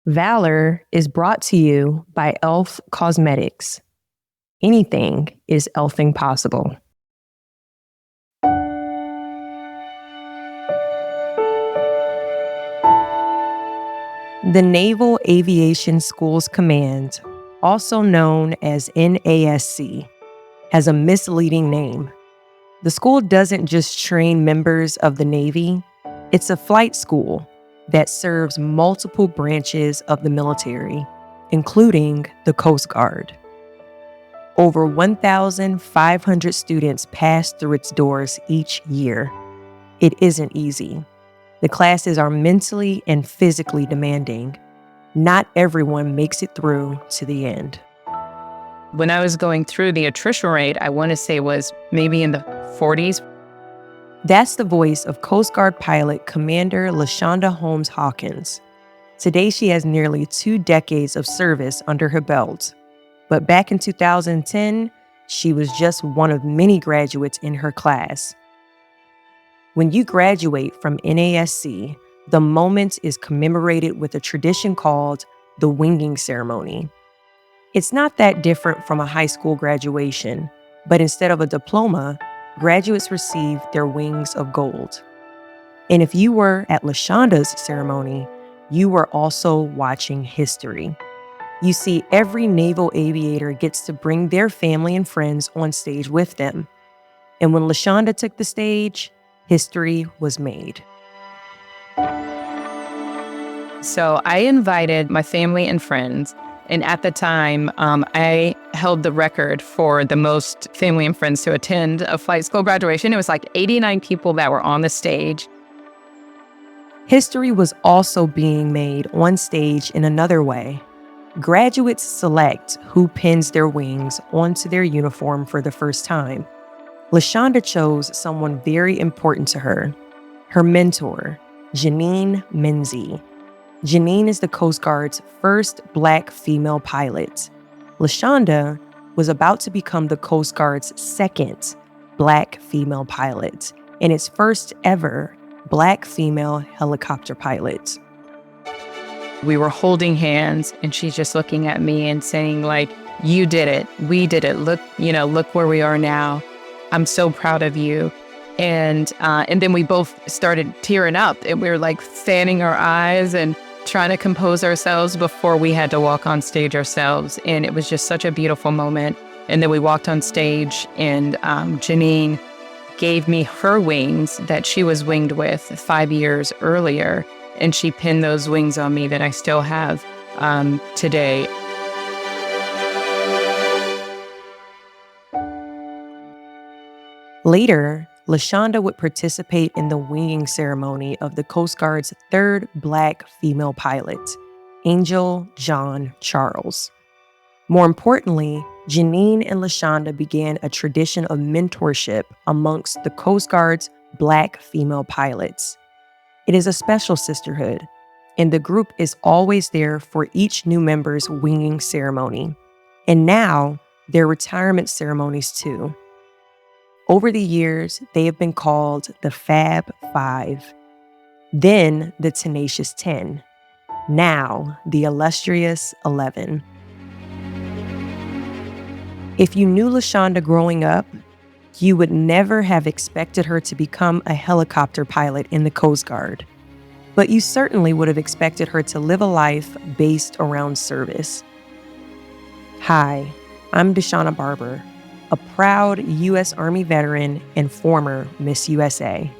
Valor is brought to you by e.l.f. Cosmetics. Anything is elfing possible. The Naval Aviation School's Command, also known as NASC, has a misleading name. The school doesn't just train members of the Navy, it's a flight school that serves multiple branches of the military, including the Coast Guard. Over 1,500 students pass through its doors each year. It isn't easy. The classes are mentally and physically demanding. Not everyone makes it through to the end. When I was going through, the attrition rate, I want to say, was maybe in the 40s. That's the voice of Coast Guard pilot Commander La'Shanda Holmes Hawkins. Today, she has nearly 2 decades of service under her belt. But back in 2010, she was just one of many graduates in her class. When you graduate from NASC, the moment is commemorated with a tradition called the winging ceremony. It's not that different from a high school graduation, but instead of a diploma, graduates receive their wings of gold. And if you were at La'Shanda's ceremony, you were also watching history. You see, every naval aviator gets to bring their family and friends on stage with them. And when La'Shanda took the stage, history was made. So I invited my family and friends. And at the time, I held the record for the most family and friends to attend a flight school graduation. It was like 89 people that were on the stage. History was also being made on stage in another way. Graduates select who pins their wings onto their uniform for the first time. La'Shanda chose someone very important to her, her mentor, Janine Menzie. Janine is the Coast Guard's first Black female pilot. La'Shanda was about to become the Coast Guard's second Black female pilot and its first ever Black female helicopter pilot. We were holding hands, and she's just looking at me and saying, like, "You did it. We did it. Look where we are now. I'm so proud of you." And then we both started tearing up, and we were like fanning our eyes and trying to compose ourselves before we had to walk on stage ourselves. And it was just such a beautiful moment. And then we walked on stage, and Janine gave me her wings that she was winged with 5 years earlier. And she pinned those wings on me that I still have today. Later, La'Shanda would participate in the winging ceremony of the Coast Guard's third Black female pilot, Angel John Charles. More importantly, Janine and La'Shanda began a tradition of mentorship amongst the Coast Guard's Black female pilots. It is a special sisterhood, and the group is always there for each new member's winging ceremony. And now, their retirement ceremonies too. Over the years, they have been called the Fab Five, then the Tenacious 10, now the illustrious 11. If you knew La'Shanda growing up, you would never have expected her to become a helicopter pilot in the Coast Guard. But you certainly would have expected her to live a life based around service. Hi, I'm Deshauna Barber, a proud U.S. Army veteran and former Miss USA.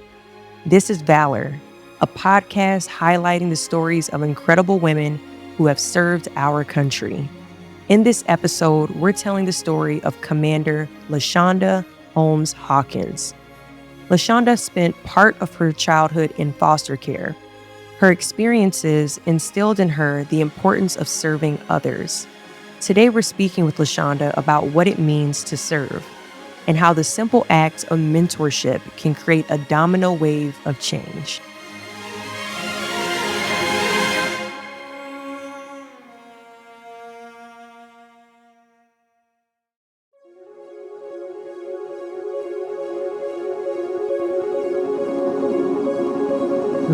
This is Valor, a podcast highlighting the stories of incredible women who have served our country. In this episode, we're telling the story of Commander La'Shanda Holmes Hawkins. La'Shanda spent part of her childhood in foster care. Her experiences instilled in her the importance of serving others. Today, we're speaking with La'Shanda about what it means to serve and how the simple act of mentorship can create a domino wave of change.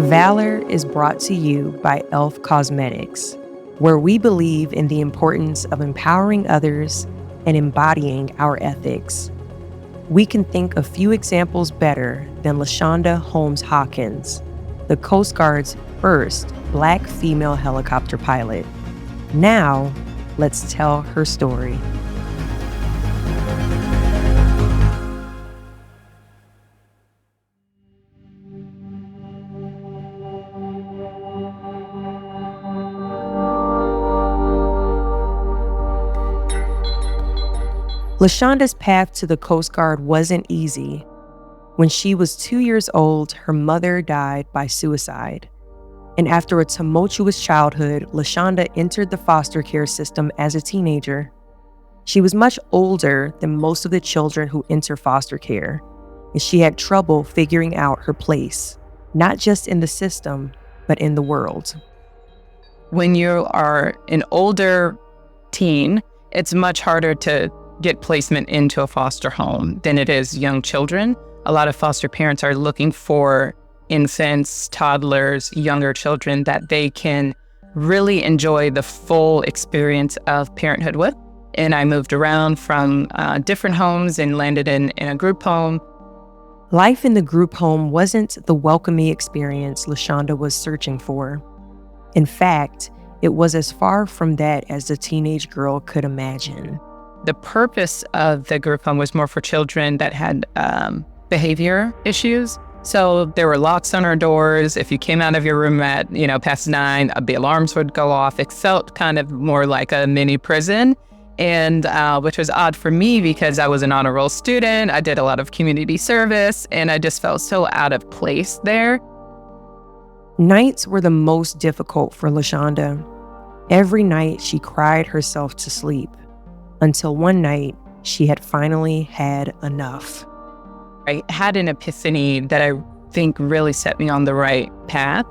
Valor is brought to you by e.l.f. Cosmetics. where we believe in the importance of empowering others and embodying our ethics. We can think of few examples better than La'Shanda Holmes Hawkins, the Coast Guard's first Black female helicopter pilot. Now, let's tell her story. La'Shanda's path to the Coast Guard wasn't easy. When she was 2 years old, her mother died by suicide. And after a tumultuous childhood, La'Shanda entered the foster care system as a teenager. She was much older than most of the children who enter foster care, and she had trouble figuring out her place, not just in the system, but in the world. When you are an older teen, it's much harder to get placement into a foster home than it is young children. A lot of foster parents are looking for infants, toddlers, younger children that they can really enjoy the full experience of parenthood with. And I moved around from different homes and landed in a group home. Life in the group home wasn't the welcoming experience La'Shanda was searching for. In fact, it was as far from that as the teenage girl could imagine. The purpose of the group home was more for children that had behavior issues. So there were locks on our doors. If you came out of your room at, past 9, the alarms would go off. It felt kind of more like a mini prison, and which was odd for me because I was an honor roll student. I did a lot of community service, and I just felt so out of place there. Nights were the most difficult for La'Shanda. Every night she cried herself to sleep, until one night she had finally had enough. I had an epiphany that I think really set me on the right path.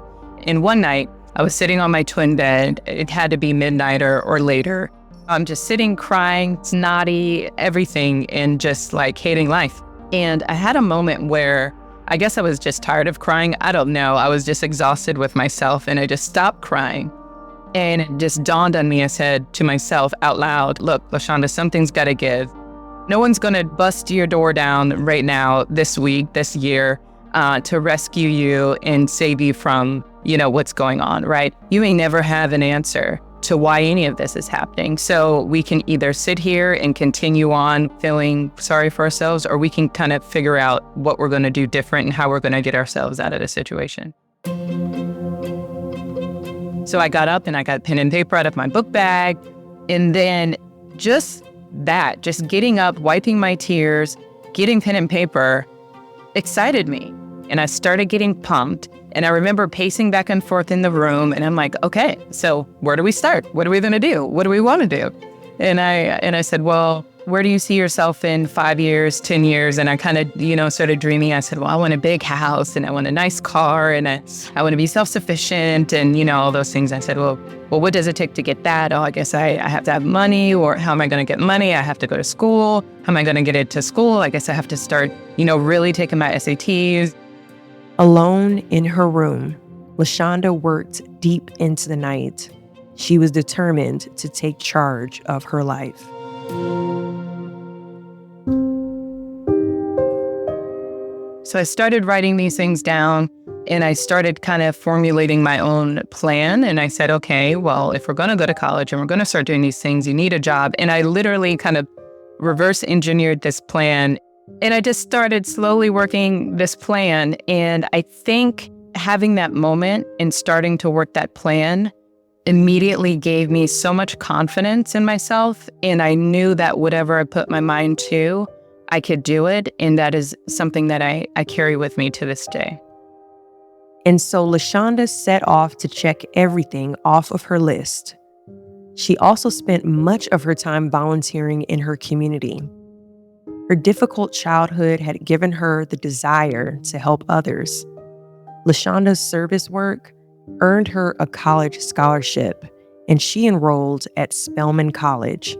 And one night, I was sitting on my twin bed. It had to be midnight or later. I'm just sitting, crying, snotty, everything, and just like hating life. And I had a moment where I guess I was just tired of crying. I don't know. I was just exhausted with myself, and I just stopped crying. And it just dawned on me. I said to myself out loud, look, La'Shanda, something's got to give. No one's going to bust your door down right now, this week, this year, to rescue you and save you from, what's going on, right? You may never have an answer to why any of this is happening. So we can either sit here and continue on feeling sorry for ourselves, or we can kind of figure out what we're going to do different and how we're going to get ourselves out of the situation. So I got up and I got pen and paper out of my book bag, and then just getting up, wiping my tears, getting pen and paper excited me. And I started getting pumped. And I remember pacing back and forth in the room, and I'm like, okay, so where do we start? What are we going to do? What do we want to do? And I said, well, where do you see yourself in 5 years, 10 years? And I kind of, started dreaming. I said, well, I want a big house, and I want a nice car, and I want to be self-sufficient, and, all those things. I said, well, what does it take to get that? Oh, I guess I have to have money, or how am I going to get money? I have to go to school. How am I going to get into school? I guess I have to start, really taking my SATs. Alone in her room, La'Shanda worked deep into the night. She was determined to take charge of her life. So I started writing these things down, and I started kind of formulating my own plan. And I said, okay, well, if we're going to go to college and we're going to start doing these things, you need a job. And I literally kind of reverse engineered this plan. And I just started slowly working this plan. And I think having that moment and starting to work that plan immediately gave me so much confidence in myself. And I knew that whatever I put my mind to, I could do it. And that is something that I carry with me to this day. And so La'Shanda set off to check everything off of her list. She also spent much of her time volunteering in her community. Her difficult childhood had given her the desire to help others. La'Shanda's service work earned her a college scholarship, and she enrolled at Spelman College.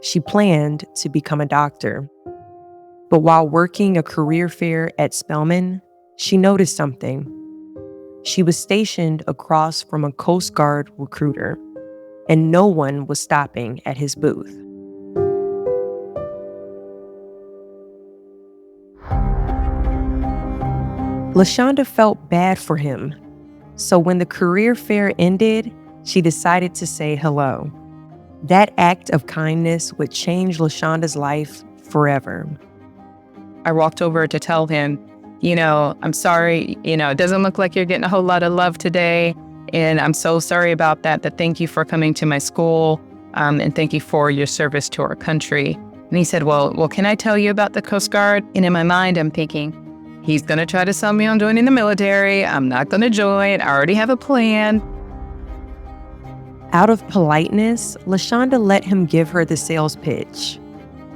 She planned to become a doctor. But while working a career fair at Spelman, she noticed something. She was stationed across from a Coast Guard recruiter. and no one was stopping at his booth. La'Shanda felt bad for him, so when the career fair ended, she decided to say hello. That act of kindness would change La'Shanda's life forever. I walked over to tell him, I'm sorry, it doesn't look like you're getting a whole lot of love today. And I'm so sorry about that, thank you for coming to my school, and thank you for your service to our country. And he said, well, can I tell you about the Coast Guard? And in my mind, I'm thinking, he's going to try to sell me on joining the military. I'm not going to join. I already have a plan. Out of politeness, La'Shanda let him give her the sales pitch.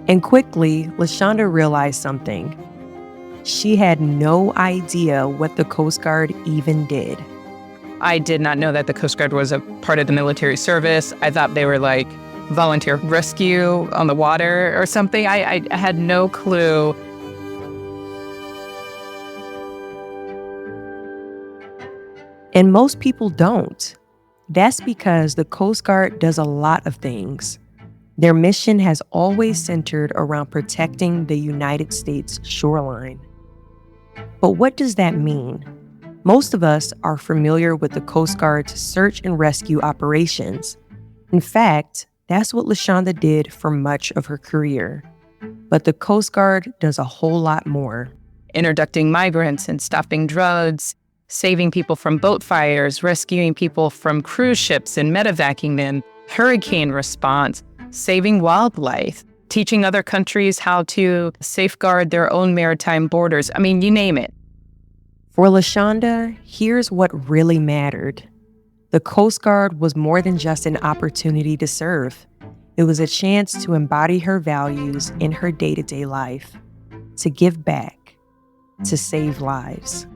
And quickly, La'Shanda realized something. She had no idea what the Coast Guard even did. I did not know that the Coast Guard was a part of the military service. I thought they were like volunteer rescue on the water or something. I had no clue. And most people don't. That's because the Coast Guard does a lot of things. Their mission has always centered around protecting the United States shoreline. But what does that mean? Most of us are familiar with the Coast Guard's search and rescue operations. In fact, that's what La'Shanda did for much of her career. But the Coast Guard does a whole lot more. Interdicting migrants and stopping drugs, saving people from boat fires, rescuing people from cruise ships and medevacing them, hurricane response, saving wildlife, teaching other countries how to safeguard their own maritime borders. I mean, you name it. For La'Shanda, here's what really mattered. The Coast Guard was more than just an opportunity to serve. It was a chance to embody her values in her day-to-day life, to give back, to save lives.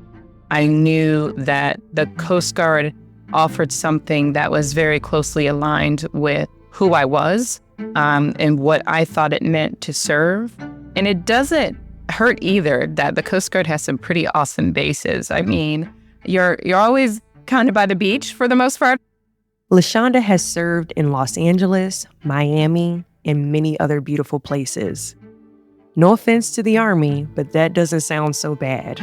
I knew that the Coast Guard offered something that was very closely aligned with who I was, and what I thought it meant to serve. And it doesn't hurt either that the Coast Guard has some pretty awesome bases. I mean, you're always kind of by the beach for the most part. La'Shanda has served in Los Angeles, Miami, and many other beautiful places. No offense to the Army, but that doesn't sound so bad.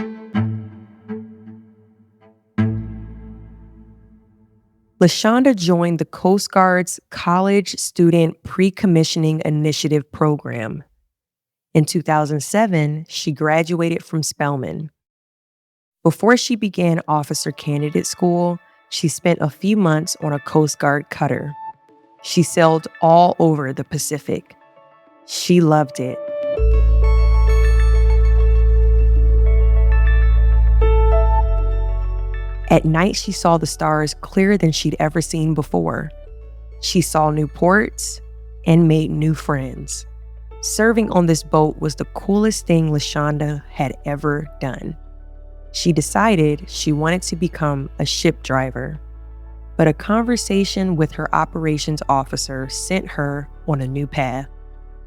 La'Shanda joined the Coast Guard's College Student Pre-Commissioning Initiative program. In 2007, she graduated from Spelman. Before she began officer candidate school, she spent a few months on a Coast Guard cutter. She sailed all over the Pacific. She loved it. At night, she saw the stars clearer than she'd ever seen before. She saw new ports and made new friends. Serving on this boat was the coolest thing La'Shanda had ever done. She decided she wanted to become a ship driver, but a conversation with her operations officer sent her on a new path.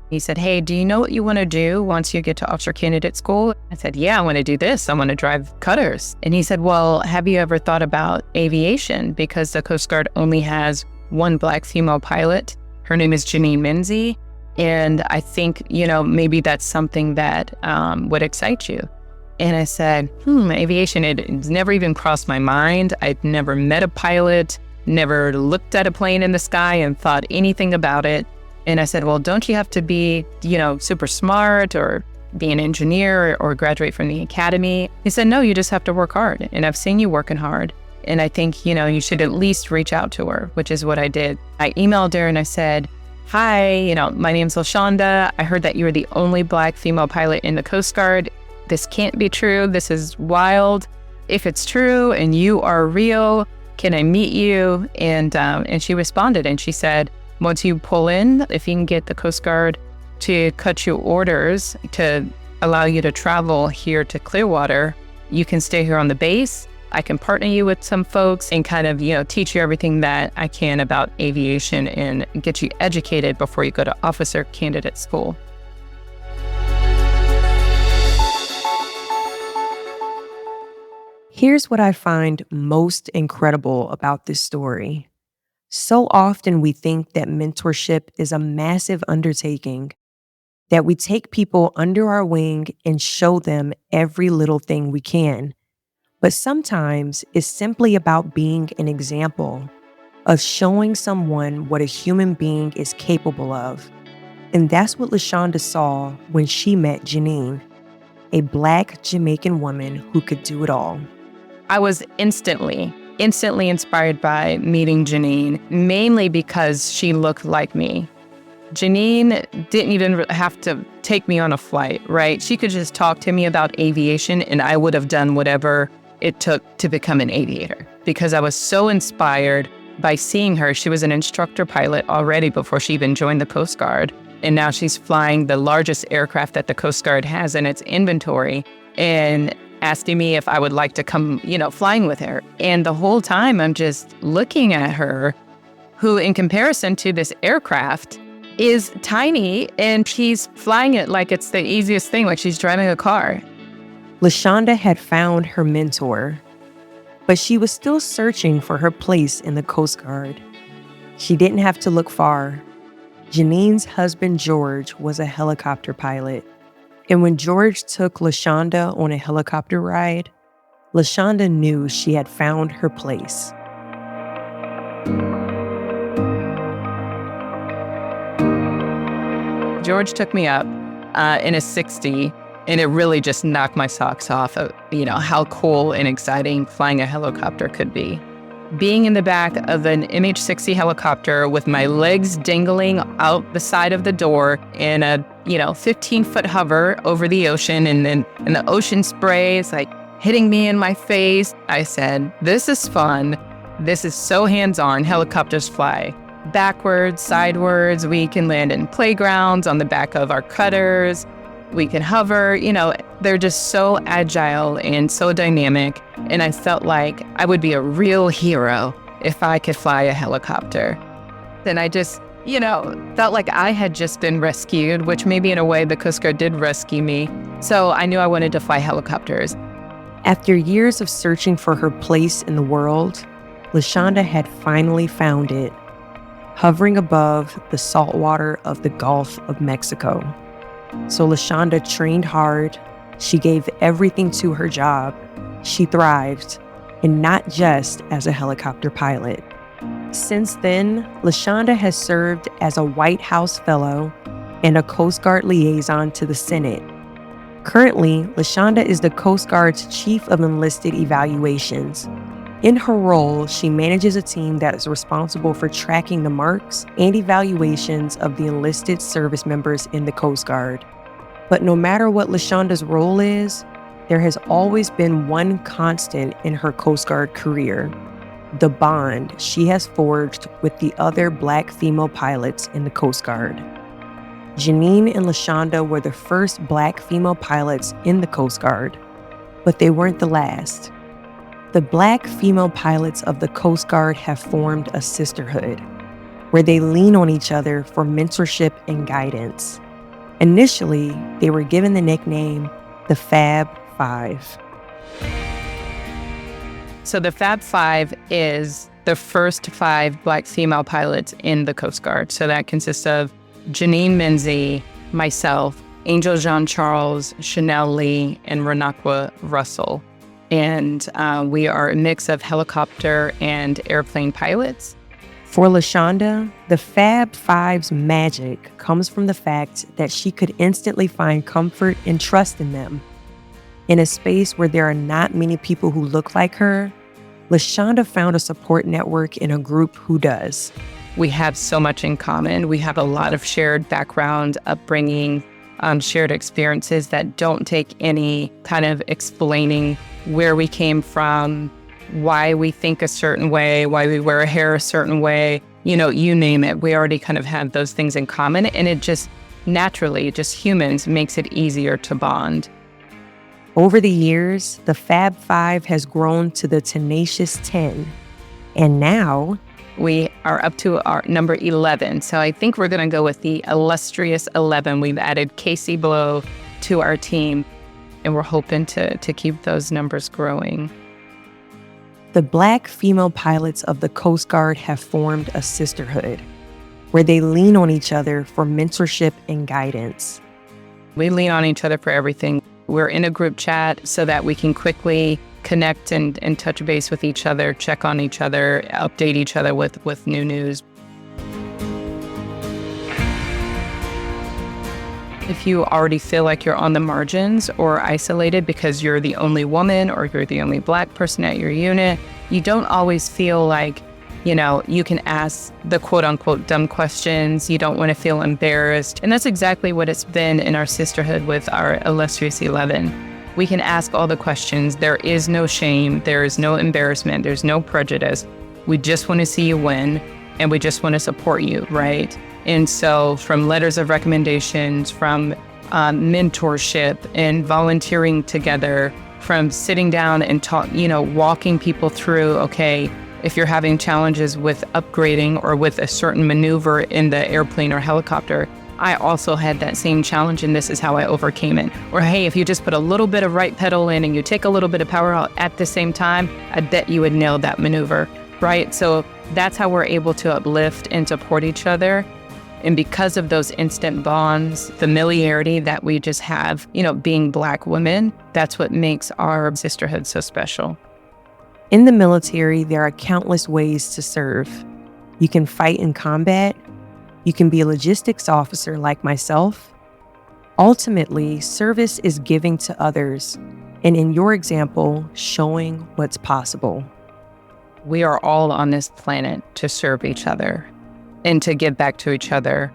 He said, hey, do you know what you want to do once you get to officer candidate school? I said, yeah, I want to do this. I want to drive cutters. And he said, well, have you ever thought about aviation? Because the Coast Guard only has one Black female pilot. Her name is Janine Menzie. And I think, maybe that's something that would excite you. And I said, aviation, it's never even crossed my mind. I've never met a pilot, never looked at a plane in the sky and thought anything about it. And I said, well, don't you have to be, super smart or be an engineer or graduate from the academy? He said, no, you just have to work hard. And I've seen you working hard. And I think, you should at least reach out to her, which is what I did. I emailed her and I said, hi, my name's La'Shanda. I heard that you were the only Black female pilot in the Coast Guard. This can't be true. This is wild. If it's true and you are real, can I meet you? And she responded and she said, once you pull in, if you can get the Coast Guard to cut you orders to allow you to travel here to Clearwater, you can stay here on the base. I can partner you with some folks and kind of, teach you everything that I can about aviation and get you educated before you go to officer candidate school. Here's what I find most incredible about this story. So often we think that mentorship is a massive undertaking, that we take people under our wing and show them every little thing we can. But sometimes it's simply about being an example, of showing someone what a human being is capable of. And that's what La'Shanda saw when she met Janine, a Black Jamaican woman who could do it all. I was instantly inspired by meeting Janine, mainly because she looked like me. Janine didn't even have to take me on a flight, right? She could just talk to me about aviation and I would have done whatever it took to become an aviator because I was so inspired by seeing her. She was an instructor pilot already before she even joined the Coast Guard. And now she's flying the largest aircraft that the Coast Guard has in its inventory and asking me if I would like to come, flying with her. And the whole time I'm just looking at her, who in comparison to this aircraft is tiny, and she's flying it like it's the easiest thing, like she's driving a car. La'Shanda had found her mentor, but she was still searching for her place in the Coast Guard. She didn't have to look far. Janine's husband, George, was a helicopter pilot. And when George took La'Shanda on a helicopter ride, La'Shanda knew she had found her place. George took me up in a 60, and it really just knocked my socks off of, how cool and exciting flying a helicopter could be. Being in the back of an MH-60 helicopter with my legs dangling out the side of the door in a, 15-foot hover over the ocean, and the ocean spray is like hitting me in my face. I said, this is fun. This is so hands-on. Helicopters fly backwards, sidewards. We can land in playgrounds on the back of our cutters. We can hover, they're just so agile and so dynamic. And I felt like I would be a real hero if I could fly a helicopter. And I just, felt like I had just been rescued, which maybe in a way the Coast Guard did rescue me. So I knew I wanted to fly helicopters. After years of searching for her place in the world, La'Shanda had finally found it, hovering above the saltwater of the Gulf of Mexico. So La'Shanda trained hard. She gave everything to her job. She thrived, and not just as a helicopter pilot. Since then, La'Shanda has served as a White House Fellow and a Coast Guard liaison to the Senate. Currently, La'Shanda is the Coast Guard's Chief of Enlisted Evaluations. In her role, she manages a team that is responsible for tracking the marks and evaluations of the enlisted service members in the Coast Guard. But no matter what La'Shanda's role is, there has always been one constant in her Coast Guard career: the bond she has forged with the other Black female pilots in the Coast Guard. Janine and La'Shanda were the first Black female pilots in the Coast Guard, but they weren't the last. The Black female pilots of the Coast Guard have formed a sisterhood where they lean on each other for mentorship and guidance. Initially, they were given the nickname the Fab Five. So the Fab Five is the first 5 Black female pilots in the Coast Guard. So that consists of Janine Menzie, myself, Angel Jean-Charles, Chanel Lee, and Renaqua Russell. And we are a mix of helicopter and airplane pilots. For La'Shanda, the Fab Five's magic comes from the fact that she could instantly find comfort and trust in them. In a space where there are not many people who look like her, La'Shanda found a support network in a group who does. We have so much in common. We have a lot of shared background, upbringing, shared experiences that don't take any kind of explaining where we came from, why we think a certain way, why we wear our hair a certain way, you name it. We already kind of have those things in common, and it just naturally, just humans, makes it easier to bond. Over the years, the Fab Five has grown to the tenacious 10, and now we are up to our number 11. So I think we're going to go with the illustrious 11. We've added Casey Blow to our team, and we're hoping to keep those numbers growing. The Black female pilots of the Coast Guard have formed a sisterhood where they lean on each other for mentorship and guidance. We lean on each other for everything. We're in a group chat so that we can quickly connect and touch base with each other, check on each other, update each other with new news. If you already feel like you're on the margins or isolated because you're the only woman or you're the only Black person at your unit, you don't always feel like, you can ask the quote unquote dumb questions. You don't want to feel embarrassed. And that's exactly what it's been in our sisterhood with our illustrious 11. We can ask all the questions. There is no shame. There is no embarrassment. There's no prejudice. We just want to see you win, and we just want to support you, right? And so from letters of recommendations, from mentorship and volunteering together, from sitting down and walking people through, okay, if you're having challenges with upgrading or with a certain maneuver in the airplane or helicopter, I also had that same challenge and this is how I overcame it. Or hey, if you just put a little bit of right pedal in and you take a little bit of power out at the same time, I bet you would nail that maneuver, right? So that's how we're able to uplift and support each other. And because of those instant bonds, familiarity that we just have, being Black women, that's what makes our sisterhood so special. In the military, there are countless ways to serve. You can fight in combat. You can be a logistics officer like myself. Ultimately, service is giving to others, and in your example, showing what's possible. We are all on this planet to serve each other and to give back to each other.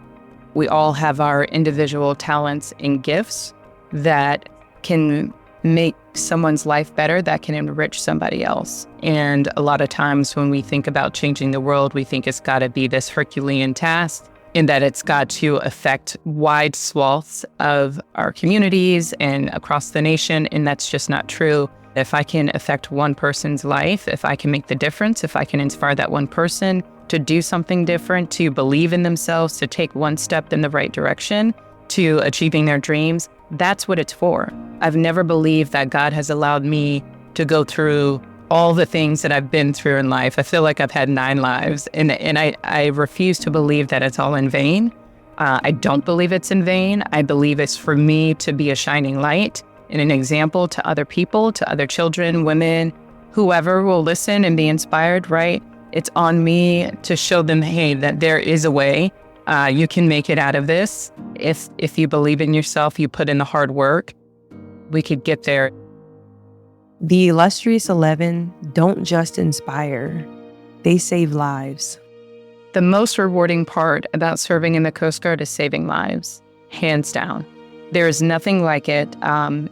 We all have our individual talents and gifts that can make someone's life better, that can enrich somebody else. And a lot of times when we think about changing the world, we think it's got to be this Herculean task and that it's got to affect wide swaths of our communities and across the nation. And that's just not true. If I can affect one person's life, if I can make the difference, if I can inspire that one person to do something different, to believe in themselves, to take one step in the right direction, to achieving their dreams, that's what it's for. I've never believed that God has allowed me to go through all the things that I've been through in life. I feel like I've had 9 lives, and I refuse to believe that it's all in vain. I don't believe it's in vain. I believe it's for me to be a shining light and an example to other people, to other children, women, whoever will listen and be inspired, right? It's on me to show them, hey, that there is a way. You can make it out of this. If you believe in yourself, you put in the hard work, we could get there. The illustrious 11 don't just inspire, they save lives. The most rewarding part about serving in the Coast Guard is saving lives, hands down. There is nothing like it.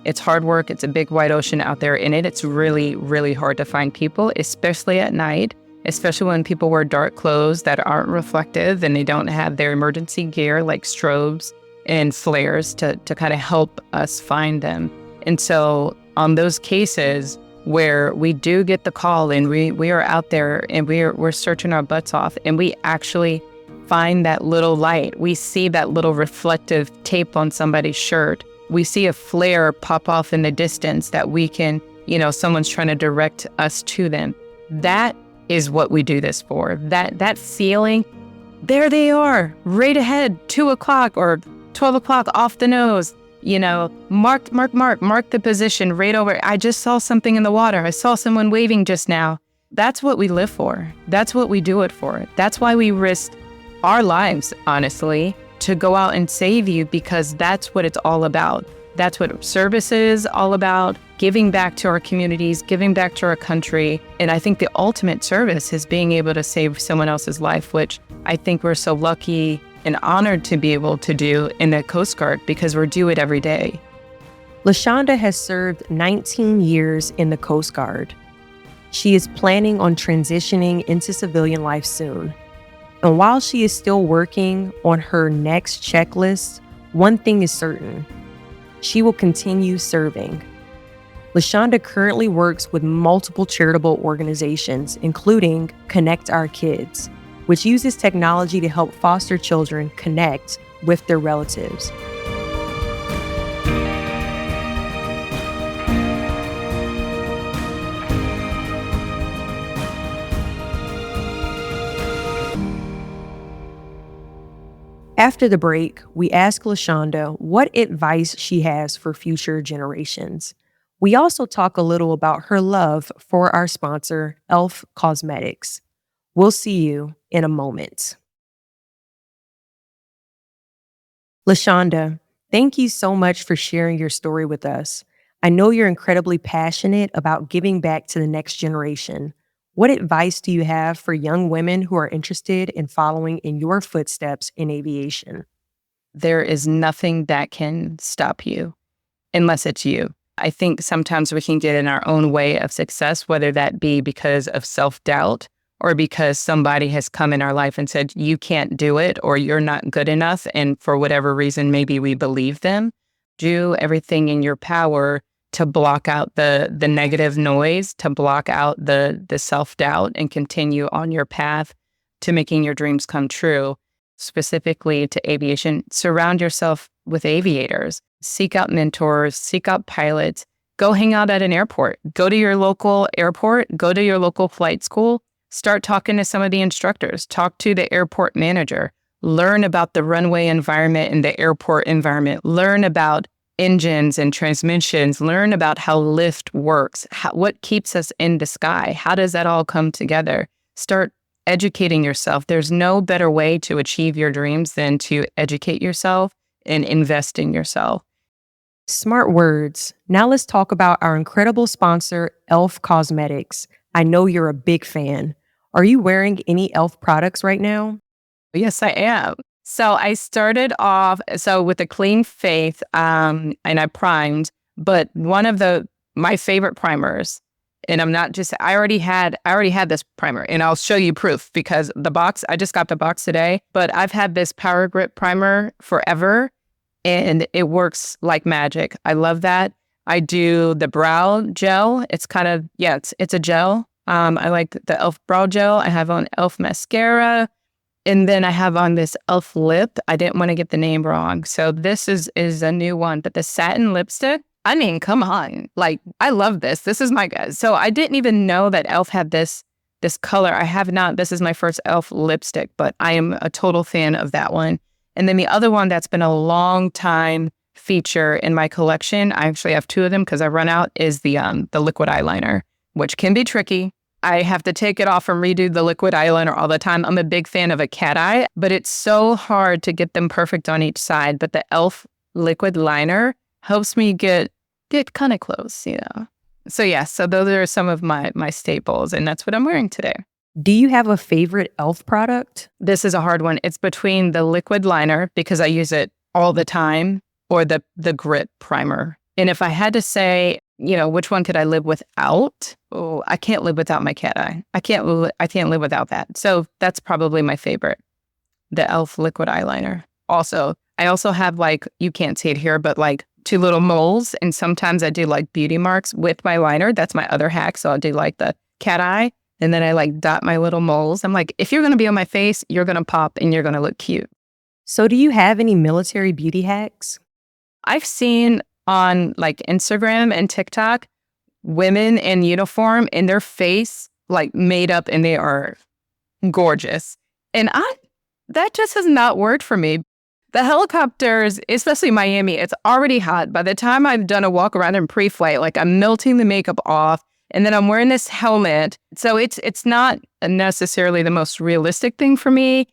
It's hard work. It's a big wide ocean out there in it. It's really, really hard to find people, especially at night. Especially when people wear dark clothes that aren't reflective and they don't have their emergency gear like strobes and flares to kind of help us find them. And so on those cases where we do get the call and we are out there and we're searching our butts off and we actually find that little light, we see that little reflective tape on somebody's shirt, we see a flare pop off in the distance that we can, someone's trying to direct us to them. That is what we do this for. That feeling, there they are, right ahead, 2 o'clock or 12 o'clock off the nose, mark the position right over. I just saw something in the water. I saw someone waving just now. That's what we live for. That's what we do it for. That's why we risk our lives, honestly, to go out and save you, because that's what it's all about. That's what service is all about, giving back to our communities, giving back to our country. And I think the ultimate service is being able to save someone else's life, which I think we're so lucky and honored to be able to do in the Coast Guard because we do it every day. La'Shanda has served 19 years in the Coast Guard. She is planning on transitioning into civilian life soon. And while she is still working on her next checklist, one thing is certain: she will continue serving. La'Shanda currently works with multiple charitable organizations, including Connect Our Kids, which uses technology to help foster children connect with their relatives. After the break, we ask La'Shanda what advice she has for future generations. We also talk a little about her love for our sponsor, e.l.f. Cosmetics. We'll see you in a moment. La'Shanda, thank you so much for sharing your story with us. I know you're incredibly passionate about giving back to the next generation. What advice do you have for young women who are interested in following in your footsteps in aviation? There is nothing that can stop you unless it's you. I think sometimes we can get in our own way of success, whether that be because of self-doubt or because somebody has come in our life and said, you can't do it or you're not good enough. And for whatever reason, maybe we believe them. Do everything in your power to block out the negative noise, to block out the self-doubt and continue on your path to making your dreams come true. Specifically to aviation, surround yourself with aviators. Seek out mentors, seek out pilots, go hang out at an airport, go to your local airport, go to your local flight school, start talking to some of the instructors, talk to the airport manager, learn about the runway environment and the airport environment, learn about engines and transmissions, learn about how lift works, what keeps us in the sky, how does that all come together? Start educating yourself. There's no better way to achieve your dreams than to educate yourself and invest in yourself. Smart words. Now let's talk about our incredible sponsor, e.l.f. Cosmetics. I know you're a big fan. Are you wearing any e.l.f. products right now? Yes, I am. So I started off with a clean faith, and I primed, but one of my favorite primers, and I already had this primer, and I'll show you proof because I just got the box today, but I've had this Power Grip primer forever and it works like magic. I love that. I do the brow gel. It's kind of, it's a gel. I like the e.l.f. brow gel. I have on e.l.f. mascara. And then I have on this e.l.f. lip. I didn't want to get the name wrong. So this is a new one. But the satin lipstick, I mean, come on. Like, I love this. This is my guy. So I didn't even know that e.l.f. had this color. I have not. This is my first e.l.f. lipstick, but I am a total fan of that one. And then the other one that's been a long time feature in my collection, I actually have two of them because I run out, is the liquid eyeliner, which can be tricky. I have to take it off and redo the liquid eyeliner all the time. I'm a big fan of a cat eye, but it's so hard to get them perfect on each side. But the e.l.f. liquid liner helps me get kind of close, you know. So yeah, so those are some of my staples, and that's what I'm wearing today. Do you have a favorite e.l.f. product? This is a hard one. It's between the liquid liner, because I use it all the time, or the grit primer. And if I had to say, you know, which one could I live without? Oh, I can't live without my cat eye. I can't live without that. So that's probably my favorite, the e.l.f. liquid eyeliner. I also have, like, you can't see it here, but like 2 little moles. And sometimes I do like beauty marks with my liner. That's my other hack. So I'll do like the cat eye. And then I like dot my little moles. I'm like, if you're going to be on my face, you're going to pop and you're going to look cute. So do you have any military beauty hacks? I've seen on like Instagram and TikTok, women in uniform and their face like made up and they are gorgeous. And that just has not worked for me. The helicopters, especially Miami, it's already hot. By the time I've done a walk around in pre-flight, like I'm melting the makeup off. And then I'm wearing this helmet. So it's not necessarily the most realistic thing for me.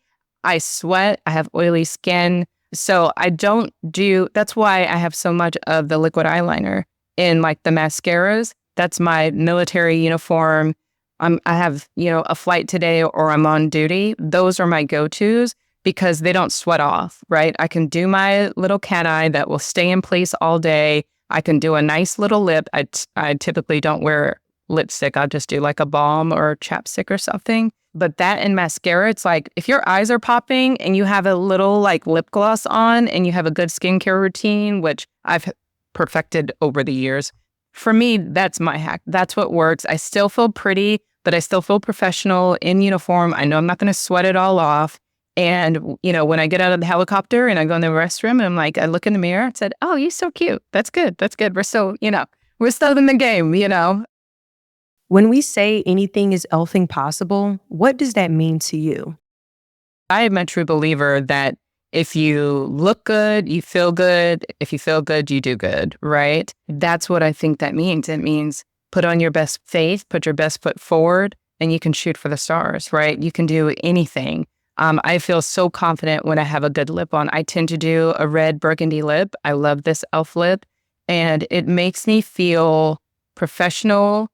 I sweat. I have oily skin. So that's why I have so much of the liquid eyeliner in like the mascaras. That's my military uniform. I have, you know, a flight today or I'm on duty. Those are my go-tos because they don't sweat off, right? I can do my little cat eye that will stay in place all day. I can do a nice little lip. I typically don't wear lipstick. I'll just do like a balm or chapstick or something. But that and mascara, it's like if your eyes are popping and you have a little like lip gloss on and you have a good skincare routine, which I've perfected over the years, for me, that's my hack. That's what works. I still feel pretty, but I still feel professional in uniform. I know I'm not going to sweat it all off. And, you know, when I get out of the helicopter and I go in the restroom and I'm like, I look in the mirror and said, oh, you're so cute. That's good. That's good. We're still in the game, you know. When we say anything is e.l.f.ing possible, what does that mean to you? I am a true believer that If you look good, you feel good. If you feel good, you do good, right? That's what I think that means. It means put on your best faith, put your best foot forward, and you can shoot for the stars, right? You can do anything. I feel so confident when I have a good lip on. I tend to do a red burgundy lip. I love this e.l.f. lip, and it makes me feel professional,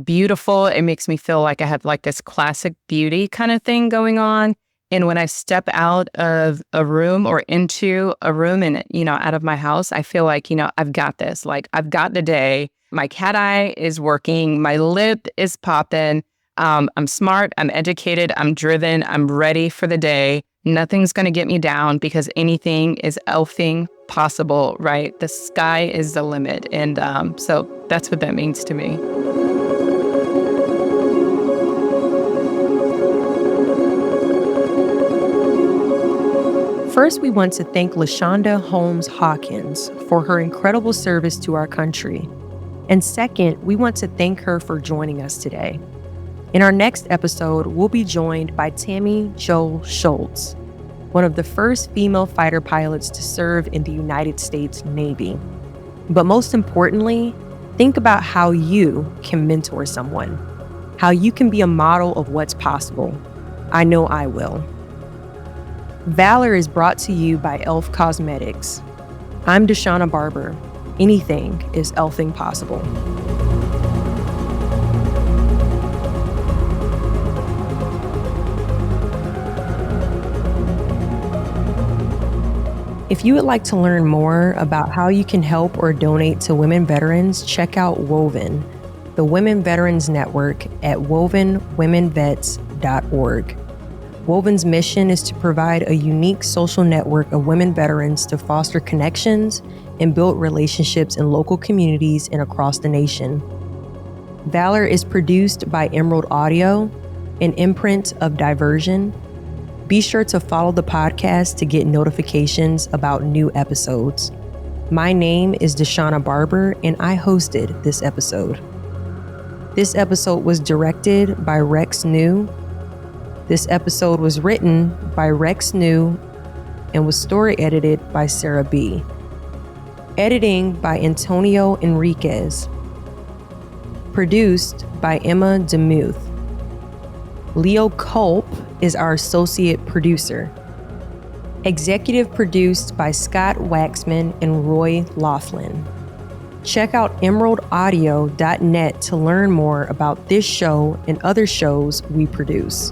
beautiful. It makes me feel like I have like this classic beauty kind of thing going on. And when I step out of a room or into a room and, out of my house, I feel like, I've got this. Like, I've got the day. My cat eye is working. My lip is popping. I'm smart. I'm educated. I'm driven. I'm ready for the day. Nothing's going to get me down because anything is elfing possible, right? The sky is the limit. And so that's what that means to me. First, we want to thank La'Shanda Holmes Hawkins for her incredible service to our country. And second, we want to thank her for joining us today. In our next episode, we'll be joined by Tammy Jo Schultz, one of the first female fighter pilots to serve in the United States Navy. But most importantly, think about how you can mentor someone, how you can be a model of what's possible. I know I will. Valor is brought to you by e.l.f. Cosmetics. I'm Deshawna Barber. Anything is elfing possible. If you would like to learn more about how you can help or donate to women veterans, check out Woven, the Women Veterans Network at wovenwomenvets.org. Woven's mission is to provide a unique social network of women veterans to foster connections and build relationships in local communities and across the nation. Valor is produced by Emerald Audio, an imprint of Diversion. Be sure to follow the podcast to get notifications about new episodes. My name is Deshawna Barber, and I hosted this episode. This episode was directed by Rex New. This episode was written by Rex New and was story edited by Sarah B. Editing by Antonio Enriquez. Produced by Emma DeMuth. Leo Culp is our associate producer. Executive produced by Scott Waxman and Roy Laughlin. Check out emeraldaudio.net to learn more about this show and other shows we produce.